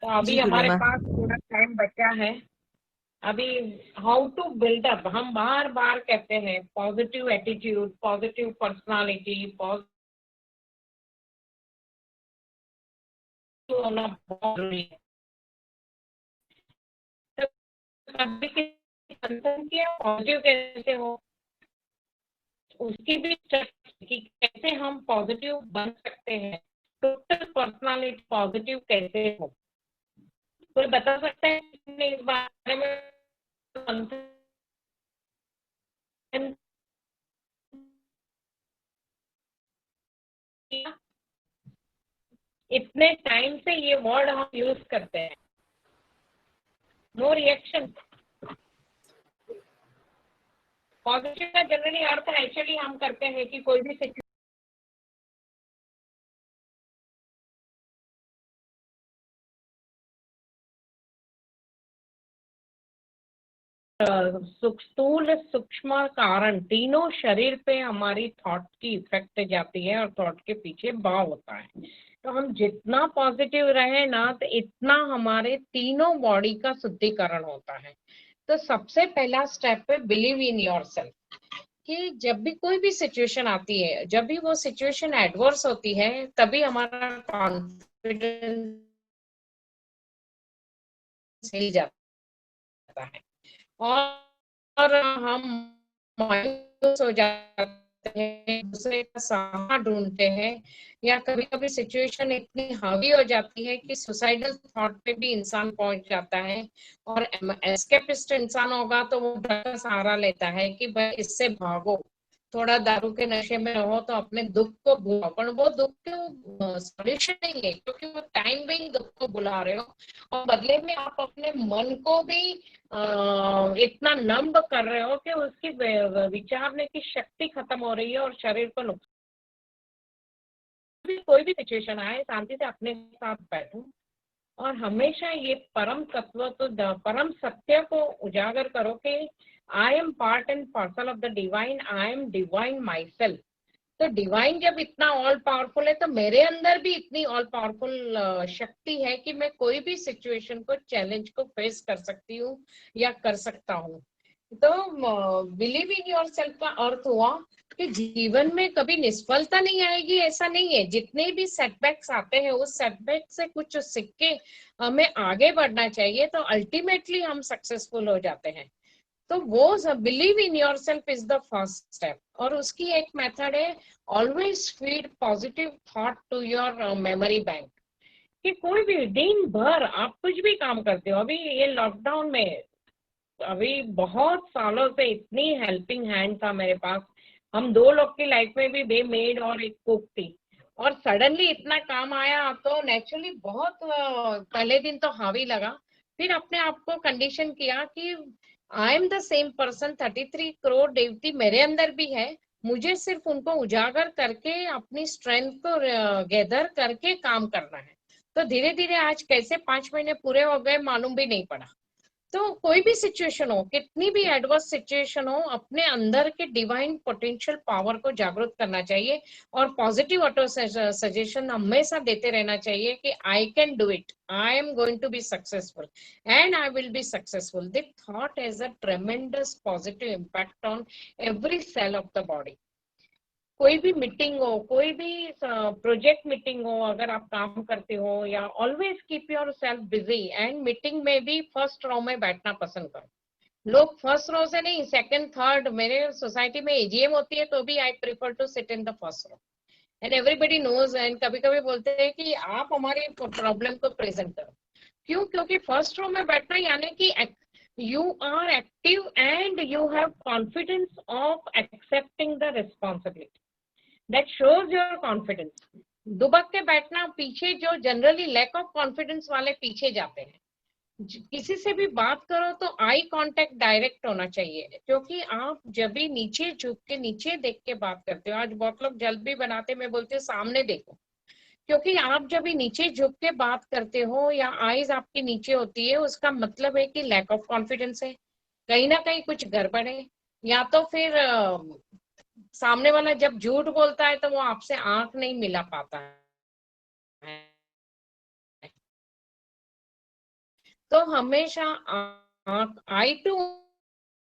तो अभी जी हमारे पूर्णिमा। पास थोड़ा टाइम बचा है। अभी हाउ टू बिल्ड अप, हम बार बार कहते हैं positive attitude, positive personality, positive होना बहुत जरूरी है। तो कभी पॉजिटिव कैसे हो, उसकी भी steps कि कैसे हम पॉजिटिव बन सकते हैं, टोटल पर्सनालिटी पॉजिटिव कैसे हो। कोई बता सकता है इसने इस बारे में मंथन किया? इतने टाइम से ये वर्ड हम यूज करते हैं। No reaction. पॉजिटिव का जनरली अर्थ एक्चुअली हम करते हैं कि कोई भी स्थूल सूक्ष्म कारण तीनों शरीर पे हमारी थॉट की इफेक्ट जाती है और थॉट के पीछे भाव होता है। तो हम जितना पॉजिटिव रहे ना, तो इतना हमारे तीनों बॉडी का शुद्धिकरण होता है। तो सबसे पहला स्टेप है बिलीव इन योरसेल्फ, कि जब भी कोई भी सिचुएशन आती है, जब भी वो सिचुएशन एडवर्स होती है, तभी हमारा कॉन्फिडेंस हिल जाता है और हम मायूस हो जाते हैं, दूसरे का सहारा ढूंढते हैं, या कभी कभी सिचुएशन इतनी हावी हो जाती है कि सुसाइडल थॉट पे भी इंसान पहुंच जाता है। और एस्केपिस्ट इंसान होगा तो वो ड्रग का सहारा लेता है कि भाई इससे भागो, थोड़ा दारू के नशे में रहो तो अपने दुख को भूलो, पर वो दुख के सॉल्यूशन नहीं है, क्योंकि वो टाइम बिंग दुख को बुला रहे हो और बदले में आप अपने मन को भी इतना नम्ब कर रहे हो कि उसकी विचारने की शक्ति खत्म हो रही है और शरीर को नुकसान। कोई भी सिचुएशन आए, शांति से अपने साथ बैठो और हमेशा ये परम तत्व, तो परम सत्य को उजागर करो कि I am part and parcel of the divine, I am divine my self. तो डिवाइन जब इतना ऑल पावरफुल है, तो मेरे अंदर भी इतनी ऑल पावरफुल शक्ति है कि मैं कोई भी सिचुएशन को, चैलेंज को फेस कर सकती हूँ या कर सकता हूँ। तो बिलीव इन योर सेल्फ का अर्थ हुआ कि जीवन में कभी निष्फलता नहीं आएगी, ऐसा नहीं है। जितने भी सेटबैक्स आते हैं, उस सेटबैक से कुछ सीख के हमें आगे बढ़ना चाहिए, तो अल्टीमेटली हम सक्सेसफुल हो जाते हैं। तो वो believe in yourself is the first step. और उसकी एक मेथड है, always feed positive thought to your memory bank. कि कोई भी दिन भर आप कुछ भी काम करते हो, अभी ये लॉकडाउन में, अभी बहुत सालों से इतनी हेल्पिंग हैंड था मेरे पास। हम दो लोग की लाइफ में भी बे मेड और एक कुक थी, और सडनली इतना काम आया तो नेचुरली बहुत पहले दिन तो हावी लगा। फिर अपने आप को कंडीशन किया कि I am the same person, 33 crore Devti मेरे अंदर भी है, मुझे सिर्फ उनको उजागर करके अपनी स्ट्रेंथ को गैदर करके काम करना है। तो धीरे धीरे आज कैसे 5 महीने पूरे हो गए मालूम भी नहीं पड़ा। तो कोई भी सिचुएशन हो, कितनी भी एडवर्स सिचुएशन हो, अपने अंदर के डिवाइन पोटेंशियल पावर को जागृत करना चाहिए और पॉजिटिव ऑटो सजेशन हमेशा देते रहना चाहिए कि I can do it, I am going to be successful and I will be successful. This thought has a tremendous positive impact on every cell of the body. कोई भी meeting हो, कोई भी प्रोजेक्ट मीटिंग हो, अगर आप काम करते हो, या always keep your self busy, and meeting में भी फर्स्ट रो में बैठना पसंद करो। लोग फर्स्ट रो से नहीं, सेकंड थर्ड, मेरे सोसाइटी में एजीएम होती है तो भी I prefer to sit in the first row and everybody knows. And कभी कभी बोलते हैं कि आप हमारी प्रॉब्लम को प्रेजेंट करो। क्यों? क्योंकि फर्स्ट रो में बैठना यानी कि you are active and you have confidence of accepting the responsibility, that shows your confidence. दुबक के बैठना, पीछे जो जनरली लैक ऑफ कॉन्फिडेंस वाले पीछे जाते हैं। किसी से भी बात करो तो आई कांटेक्ट डायरेक्ट होना चाहिए, क्योंकि आप जब भी नीचे झुक के, नीचे देख के बात करते हो, आज बहुत लोग जल्द भी बनाते, मैं बोलती हूँ सामने देखो। क्योंकि आप जब भी नीचे झुक के बात करते हो या आईज आपकी नीचे होती है, उसका मतलब है कि लैक ऑफ कॉन्फिडेंस है, कहीं ना कहीं कुछ गड़बड़ है। या तो फिर सामने वाला जब झूठ बोलता है तो वो आपसे आंख नहीं मिला पाता है। तो हमेशा आई टू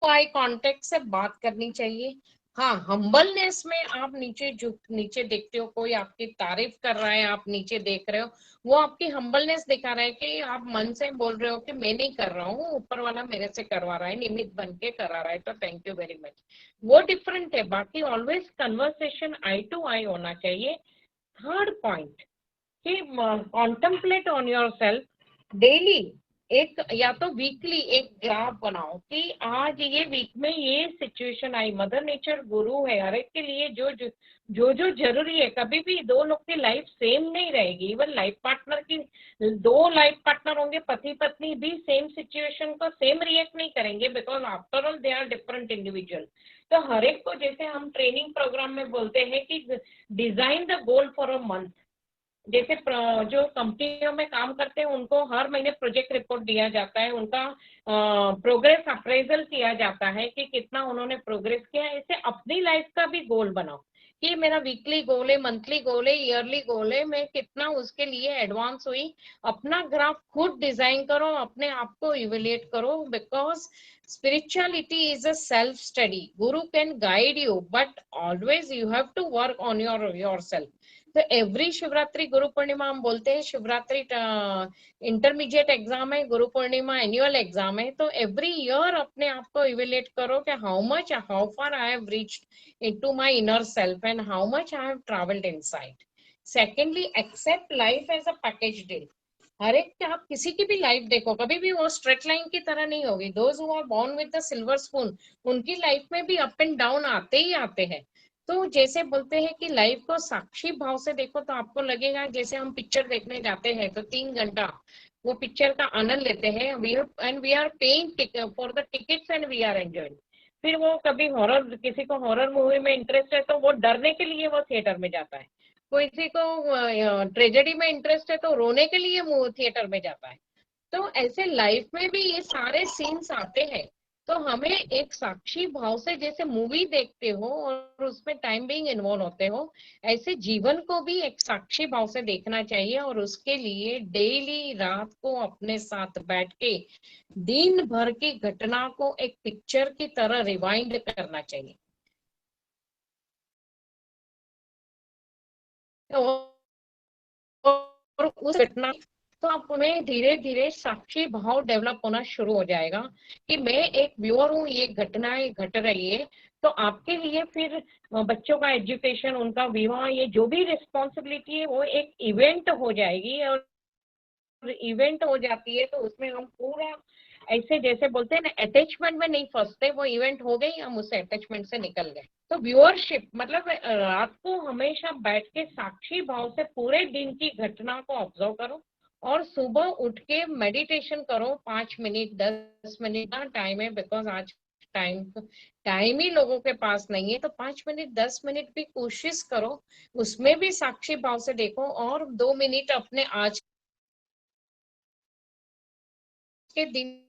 आई कांटेक्ट से बात करनी चाहिए। हाँ, हम्बलनेस में आप नीचे देखते हो, कोई आपकी तारीफ कर रहा है, आप नीचे देख रहे हो, वो आपकी हम्बलनेस दिखा रहा है कि आप मन से बोल रहे हो कि मैं नहीं कर रहा हूँ, ऊपर वाला मेरे से करवा रहा है, निमित्त बन के करा रहा है, तो थैंक यू वेरी मच। वो डिफरेंट है। बाकी ऑलवेज कन्वर्सेशन आई टू आई होना चाहिए। थर्ड पॉइंट कि contemplate on your self daily, एक या तो वीकली एक ग्राफ बनाओ कि आज ये वीक में ये सिचुएशन आई। मदर नेचर गुरु है, हर एक के लिए जो जरूरी है। कभी भी दो लोग की लाइफ सेम नहीं रहेगी। इवन लाइफ पार्टनर की, दो लाइफ पार्टनर होंगे, पति पत्नी भी सेम सिचुएशन को सेम रिएक्ट नहीं करेंगे, because after all they are different individual. तो हर एक को, जैसे हम ट्रेनिंग प्रोग्राम में बोलते हैं कि design the goal for a month. जैसे जो कंपनियों में काम करते हैं उनको हर महीने प्रोजेक्ट रिपोर्ट दिया जाता है, उनका प्रोग्रेस अप्रेजल किया जाता है कि कितना उन्होंने प्रोग्रेस किया। ऐसे अपनी लाइफ का भी गोल बनाओ कि मेरा वीकली गोल है, मंथली गोल है, ईयरली गोल है, मैं कितना उसके लिए एडवांस हुई। अपना ग्राफ खुद डिजाइन करो, अपने आप को इवेल्युएट करो, because spirituality is a self study. Guru can guide you, but always you have to work on yourself. तो एवरी शिवरात्रि, गुरु पूर्णिमा हम बोलते हैं, शिवरात्रि इंटरमीडिएट एग्जाम है, गुरु पूर्णिमा एनुअल एग्जाम है। तो एवरी ईयर अपने आप को इवेल्युएट करो कि how far I have reached into my inner self and how much I have travelled inside. Secondly, accept life as a package deal. हर एक के, आप किसी की भी लाइफ देखो, कभी भी वो स्ट्रेट लाइन की तरह नहीं होगी। Those who are born with the silver spoon, उनकी लाइफ में भी अप एंड डाउन आते ही आते हैं। तो जैसे बोलते हैं कि लाइफ को साक्षी भाव से देखो, तो आपको लगेगा जैसे हम पिक्चर देखने जाते हैं तो 3 घंटा वो पिक्चर का आनंद लेते हैं, we are paying for the tickets and we are enjoying. फिर वो कभी हॉरर, किसी को हॉरर मूवी में इंटरेस्ट है तो वो डरने के लिए वो थिएटर में जाता है, किसी को ट्रेजेडी में इंटरेस्ट है तो रोने के लिए थिएटर में जाता है। तो ऐसे लाइफ में भी ये सारे सीन्स आते हैं। तो हमें एक साक्षी भाव से, जैसे मूवी देखते हो और उसमें टाइम बीइंग इन्वॉल्व होते हो, ऐसे जीवन को भी एक साक्षी भाव से देखना चाहिए। और उसके लिए डेली रात को अपने साथ बैठ के दिन भर की घटना को एक पिक्चर की तरह रिवाइंड करना चाहिए। और उस घटना, तो आप में धीरे धीरे साक्षी भाव डेवलप होना शुरू हो जाएगा कि मैं एक व्यूअर हूँ, ये घटनाएं घट रही है। तो आपके लिए फिर बच्चों का एजुकेशन, उनका विवाह, ये जो भी रिस्पॉन्सिबिलिटी है वो एक इवेंट हो जाएगी। और इवेंट हो जाती है तो उसमें हम पूरा ऐसे, जैसे बोलते हैं ना, अटैचमेंट में नहीं फंसते। वो इवेंट हो गई, हम उस अटैचमेंट से निकल गए। तो व्यूअरशिप मतलब रात को हमेशा बैठ के साक्षी भाव से पूरे दिन की घटना को ऑब्जर्व करो और सुबह उठ के मेडिटेशन करो। 5 मिनट 10 मिनट का टाइम है, बिकॉज आज टाइम ही लोगों के पास नहीं है। तो 5 मिनट 10 मिनट भी कोशिश करो, उसमें भी साक्षी भाव से देखो। और 2 मिनट अपने आज के दिन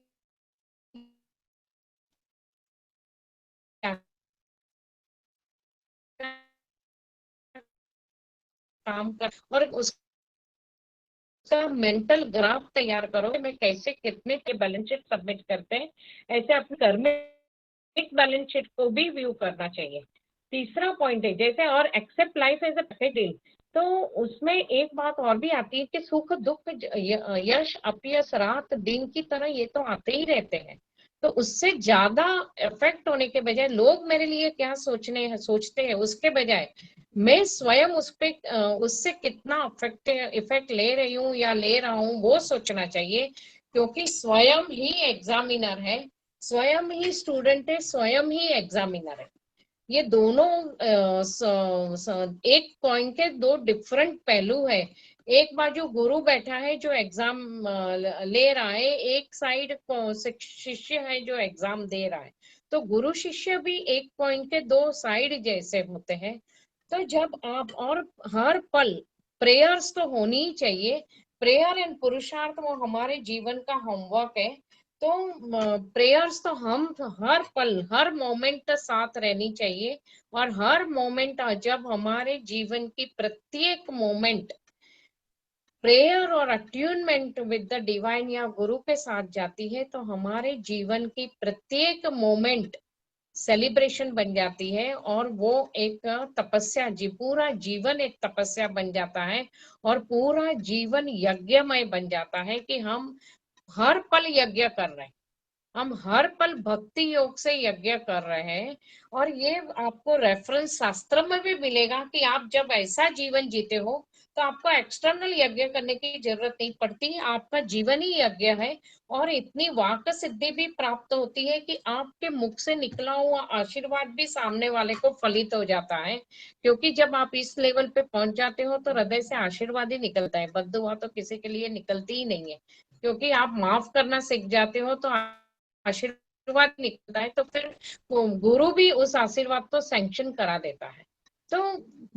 काम कर और उसका मेंटल ग्राफ तैयार करो कि मैं कैसे कितने के बैलेंस शीट सबमिट करते हैं। ऐसे अपने घर में एक बैलेंस शीट को भी व्यू करना चाहिए। तीसरा पॉइंट है जैसे, और accept life as a package. तो उसमें एक बात और भी आती है कि सुख दुख यश अपयश रात दिन की तरह ये तो आते ही रहते हैं। तो उससे ज्यादा इफेक्ट होने के बजाय लोग मेरे लिए क्या सोचते हैं उसके बजाय मैं स्वयं उस पे उससे कितना इफेक्ट ले रही हूँ या ले रहा हूँ, वो सोचना चाहिए। क्योंकि स्वयं ही एग्जामिनर है, स्वयं ही स्टूडेंट है, स्वयं ही एग्जामिनर है। ये दोनों एक कॉइन के दो डिफरेंट पहलू है। एक बाजू गुरु बैठा है जो एग्जाम ले रहा है, एक साइड शिष्य है जो एग्जाम दे रहा है। तो गुरु शिष्य भी एक कॉइन के दो साइड जैसे होते हैं। तो जब आप, और हर पल प्रेयर्स तो होनी ही चाहिए। प्रेयर एंड पुरुषार्थ वो हमारे जीवन का होमवर्क है। तो प्रेयर्स तो हम हर पल हर मोमेंट साथ रहनी चाहिए। और हर मोमेंट, जब हमारे जीवन की प्रत्येक मोमेंट प्रेयर और अट्यूनमेंट विद द डिवाइन या गुरु के साथ जाती है तो हमारे जीवन की प्रत्येक मोमेंट सेलिब्रेशन बन जाती है और वो एक तपस्या जी पूरा जीवन एक तपस्या बन जाता है और पूरा जीवन यज्ञमय बन जाता है कि हम हर पल यज्ञ कर रहे हैं, हम हर पल भक्ति योग से यज्ञ कर रहे हैं। और ये आपको रेफरेंस शास्त्र में भी मिलेगा कि आप जब ऐसा जीवन जीते हो तो आपको एक्सटर्नल यज्ञ करने की जरूरत नहीं पड़ती, आपका जीवन ही यज्ञ है। और इतनी वाक सिद्धि भी प्राप्त होती है कि आपके मुख से निकला हुआ आशीर्वाद भी सामने वाले को फलित हो जाता है, क्योंकि जब आप इस लेवल पे पहुंच जाते हो तो हृदय से आशीर्वाद ही निकलता है, बद्दुआ तो किसी के लिए निकलती ही नहीं है। क्योंकि आप माफ करना सीख जाते हो तो आशीर्वाद निकलता है, तो फिर गुरु भी उस आशीर्वाद को सैंक्शन करा देता है। तो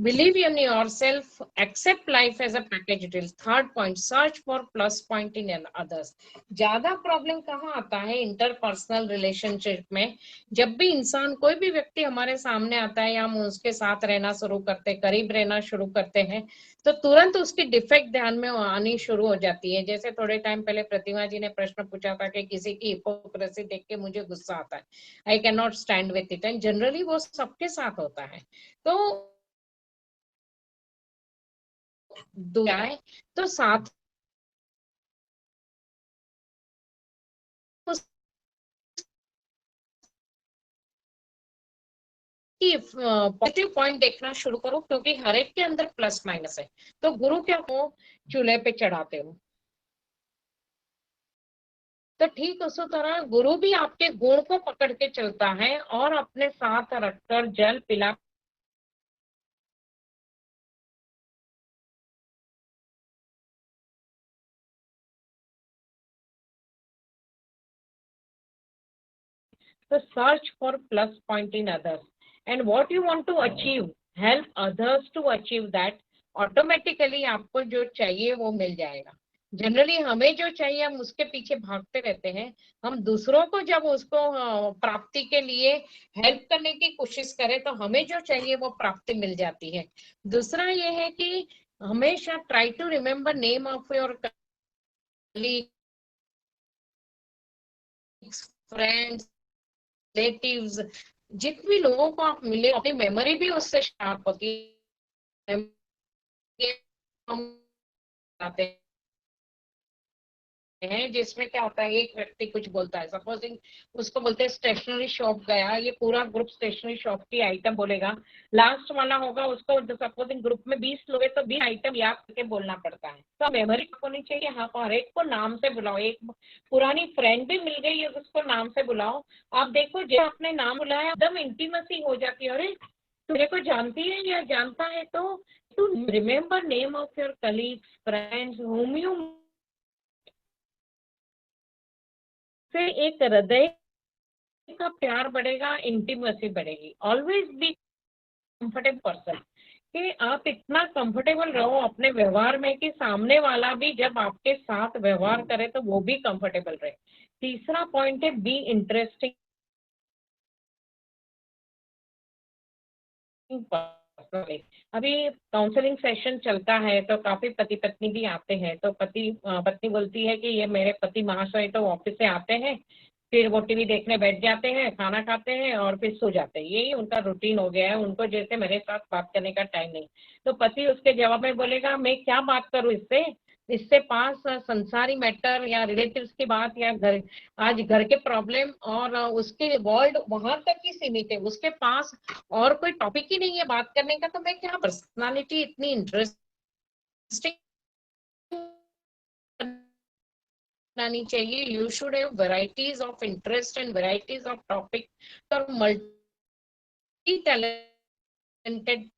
believe in yourself, accept life as a package deal. Third point, search for plus point in others. ज्यादा प्रॉब्लम कहाँ आता है इंटरपर्सनल रिलेशनशिप में? जब भी इंसान, कोई भी व्यक्ति हमारे सामने आता है या हम उसके साथ रहना शुरू करते, करीब रहना शुरू करते हैं, तो तुरंत उसकी डिफेक्ट ध्यान में आनी शुरू हो जाती है। जैसे थोड़े टाइम पहले प्रतिमा जी ने प्रश्न पूछा था कि किसी की हिपोक्रेसी देख के मुझे गुस्सा आता है, I can not stand with it, and generally वो सबके साथ होता है। तो दुआएं तो साथ कि पॉजिटिव पॉइंट देखना शुरू करो, क्योंकि हर एक के अंदर प्लस माइनस है। तो गुरु क्या हो, चूल्हे पे चढ़ाते हो, तो ठीक उसी तरह गुरु भी आपके गुण को पकड़ के चलता है और अपने साथ रखकर जल पिला तो search for plus point in others and what you want to achieve, help others to achieve that, automatically आपको जो चाहिए वो मिल जाएगा। जनरली हमें जो चाहिए हम उसके पीछे भागते रहते हैं, हम दूसरों को जब उसको प्राप्ति के लिए हेल्प करने की कोशिश करें तो हमें जो चाहिए वो प्राप्ति मिल जाती है। दूसरा ये है कि हमेशा try to remember name of your colleagues, friends, relatives, जितने भी लोगों को आप मिले अपनी मेमोरी भी उससे शार्प होती है। हम आते हैं जिसमें क्या होता है, एक व्यक्ति कुछ बोलता है, सपोजिंग उसको बोलते हैं स्टेशनरी शॉप गया, ये पूरा ग्रुप स्टेशनरी शॉप की आइटम बोलेगा, लास्ट वाला होगा उसको सपोजिंग ग्रुप में 20 लोग हैं तो 20 आइटम याद करके बोलना पड़ता है। तो मेमोरी होनी चाहिए, हाँ हर एक को नाम से बुलाओ, एक पुरानी फ्रेंड भी मिल गई है उसको नाम से बुलाओ। आप देखो जो आपने नाम बुलाया एकदम इंटीमेसी हो जाती है, अरे तुझे को जानती है या जानता है। तो to remember name of your colleagues, friends whom you, से एक हृदय का प्यार बढ़ेगा, इंटीमेसी बढ़ेगी। ऑलवेज बी कंफर्टेबल पर्सन, कि आप इतना कंफर्टेबल रहो अपने व्यवहार में कि सामने वाला भी जब आपके साथ व्यवहार करे तो वो भी कंफर्टेबल रहे। तीसरा पॉइंट है बी इंटरेस्टिंग पर्सनली। अभी काउंसलिंग सेशन चलता है तो काफी पति पत्नी भी आते हैं, तो पत्नी बोलती है कि ये मेरे पति महाशय तो ऑफिस से आते हैं, फिर वो टीवी देखने बैठ जाते हैं, खाना खाते हैं और फिर सो जाते हैं, यही उनका रूटीन हो गया है, उनको जैसे मेरे साथ बात करने का टाइम नहीं। तो पति उसके जवाब में बोलेगा मैं क्या बात करूं इससे, इससे पास संसारी मैटर या रिलेटिव्स की बात या घर, आज घर के प्रॉब्लम और उसके वर्ल्ड वहां तक ही सीमित है, उसके पास और कोई टॉपिक ही नहीं है बात करने का, तो मैं क्या पर्सनालिटी इतनी इंटरेस्टिंग बनानी चाहिए। You should have varieties of interest and varieties of topic और मल्टी टैलेंटेड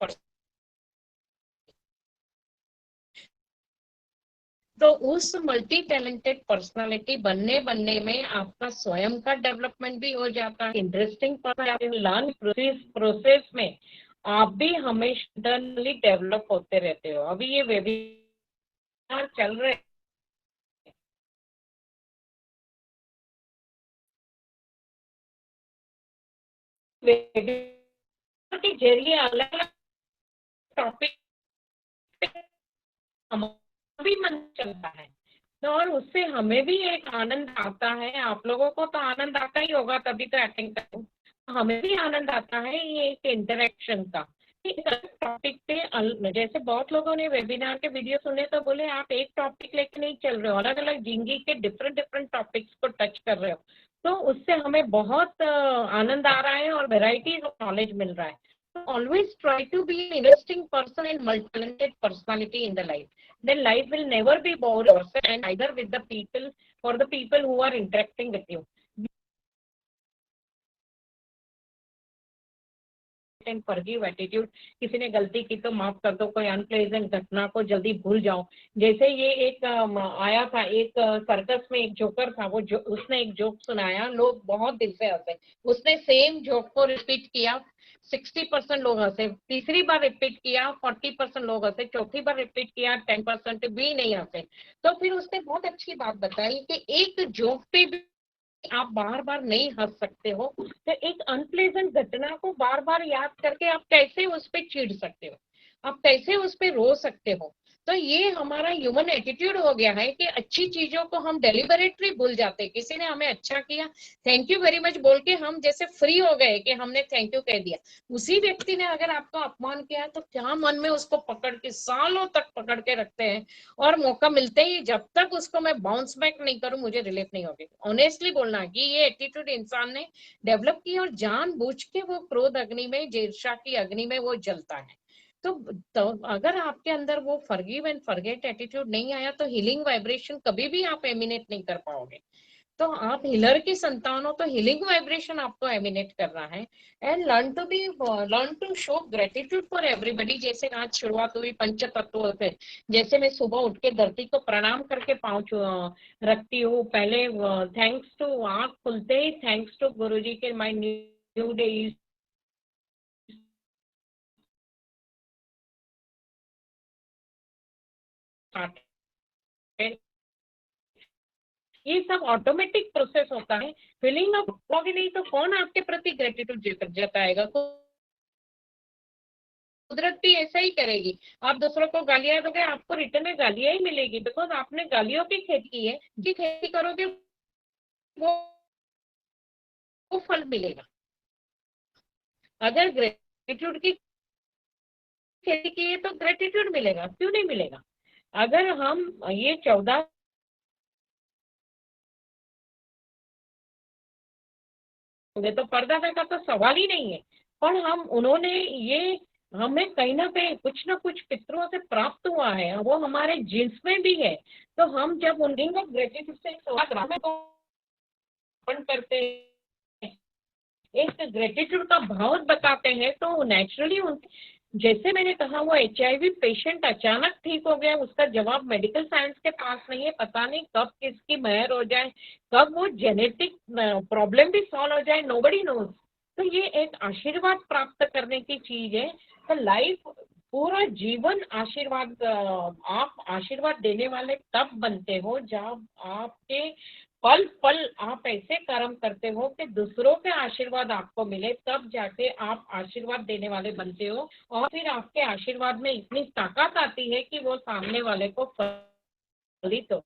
पर्सन। तो उस मल्टी टैलेंटेड पर्सनालिटी बनने बनने में आपका स्वयं का डेवलपमेंट भी हो जाता है, इंटरेस्टिंग लर्न प्रोसेस में आप भी हमेशा इंटरनली डेवलप होते रहते हो। अभी ये वेबिनार चल रहे वेबिनार के जरिए अलग अलग टॉपिक हमारा भी मन चलता है, तो और उससे हमें भी एक आनंद आता है। आप लोगों को तो आनंद आता ही होगा, तभी तो अटेंड कर, हमें भी आनंद आता है ये एक इंटरेक्शन का। टॉपिक पे जैसे बहुत लोगों ने वेबिनार के वीडियो सुने तो बोले आप एक टॉपिक लेके नहीं चल रहे हो, अलग अलग जिंदगी के डिफरेंट डिफरेंट टॉपिक्स को टच कर रहे हो, तो उससे हमें बहुत आनंद आ रहा है और वेराइटीज ऑफ नॉलेज मिल रहा है। So always try to be an interesting person and multi-talented personality in the life. Then life will never be bored and either with the people or the people who are interacting with you. And forgive attitude, किसी ने गलती की तो माफ कर दो, कोई unpleasant घटना को जल्दी भूल जाओ। जैसे ये एक आया था एक सर्कस में, एक जोकर था, वो उसने एक जोक सुनाया, लोग बहुत दिल से हंसे। उसने सेम जोक को रिपीट किया, 60% लोग हंसे। तीसरी बार रिपीट किया, 40% लोग हंसे। चौथी बार रिपीट किया, 10% भी नहीं हंसे। तो फिर उसने बहुत अच्छी बात बताई कि एक जोक पे भी आप बार बार नहीं हंस सकते हो, तो एक अनप्लेजेंट घटना को बार बार याद करके आप कैसे उस पर चिढ़ सकते हो, आप कैसे उस पर रो सकते हो। तो ये हमारा ह्यूमन एटीट्यूड हो गया है कि अच्छी चीजों को हम डेलिबरेटली भूल जाते हैं। किसी ने हमें अच्छा किया, थैंक यू वेरी मच बोल के हम जैसे फ्री हो गए कि हमने थैंक यू कह दिया। उसी व्यक्ति ने अगर आपका अपमान किया तो क्या मन में उसको पकड़ के सालों तक पकड़ के रखते हैं, और मौका मिलते ही जब तक उसको मैं बाउंस बैक नहीं करूं मुझे रिलीफ नहीं होगी। ऑनेस्टली बोलना कि ये एटीट्यूड इंसान ने डेवलप की और जानबूझ के वो क्रोध अग्नि में, ईर्ष्या की अग्नि में वो जलता है। तो अगर आपके अंदर वो फॉरगिव एंड फॉरगेट एटीट्यूड नहीं आया तो हीलिंग वाइब्रेशन कभी भी आप एमिनेट नहीं कर पाओगे। तो आप हिलर की संतान हो तो हीलिंग वाइब्रेशन आपको एमिनेट करना है। And learn to show gratitude for everybody. जैसे आज शुरुआत हुई पंच तत्वों से, जैसे मैं सुबह उठ के धरती को प्रणाम करके पाँव रखती हूँ पहले, थैंक्स टू, आँख खुलते ही थैंक्स टू गुरुजी के माय न्यू डे स्टार्टेड। ये सब ऑटोमेटिक प्रोसेस होता है। फीलिंग ऑफ होगी नहीं तो कौन आपके प्रति ग्रेटिट्यूड जताएगा? कुदरत भी ऐसा ही करेगी। आप दूसरों को गालियां दोगे, आपको रिटर्न में गालियां ही मिलेगी, बिकॉज आपने गालियों की खेती की है। जी खेती करोगे वो फल मिलेगा। अगर ग्रेटिट्यूड की खेती की है तो ग्रेटिट्यूड मिलेगा, क्यों नहीं मिलेगा? अगर हम ये 14 तो परदादा का तो सवाल ही नहीं है, पर हम उन्होंने ये हमें कहीं ना कहीं कुछ ना कुछ पितरों से प्राप्त हुआ है, वो हमारे जीन्स में भी है। तो हम जब उन रिंग ऑफ ग्रेटिट्यूड से करते हैं, एक ग्रेटिट्यूड का भाव बताते हैं, तो नेचुरली उन, जैसे मैंने कहा, वो HIV पेशेंट अचानक ठीक हो गया, उसका जवाब मेडिकल साइंस के पास नहीं है। पता नहीं कब किसकी मेहर हो जाए, कब वो जेनेटिक प्रॉब्लम भी सॉल्व हो जाए, नोबडी नोज। तो ये एक आशीर्वाद प्राप्त करने की चीज है। तो लाइफ, पूरा जीवन आशीर्वाद, आप आशीर्वाद देने वाले तब बनते हो जब आपके पल पल आप ऐसे कर्म करते हो कि दूसरों के आशीर्वाद आपको मिले, तब जाके आप आशीर्वाद देने वाले बनते हो। और फिर आपके आशीर्वाद में इतनी ताकत आती है कि वो सामने वाले को फलित हो।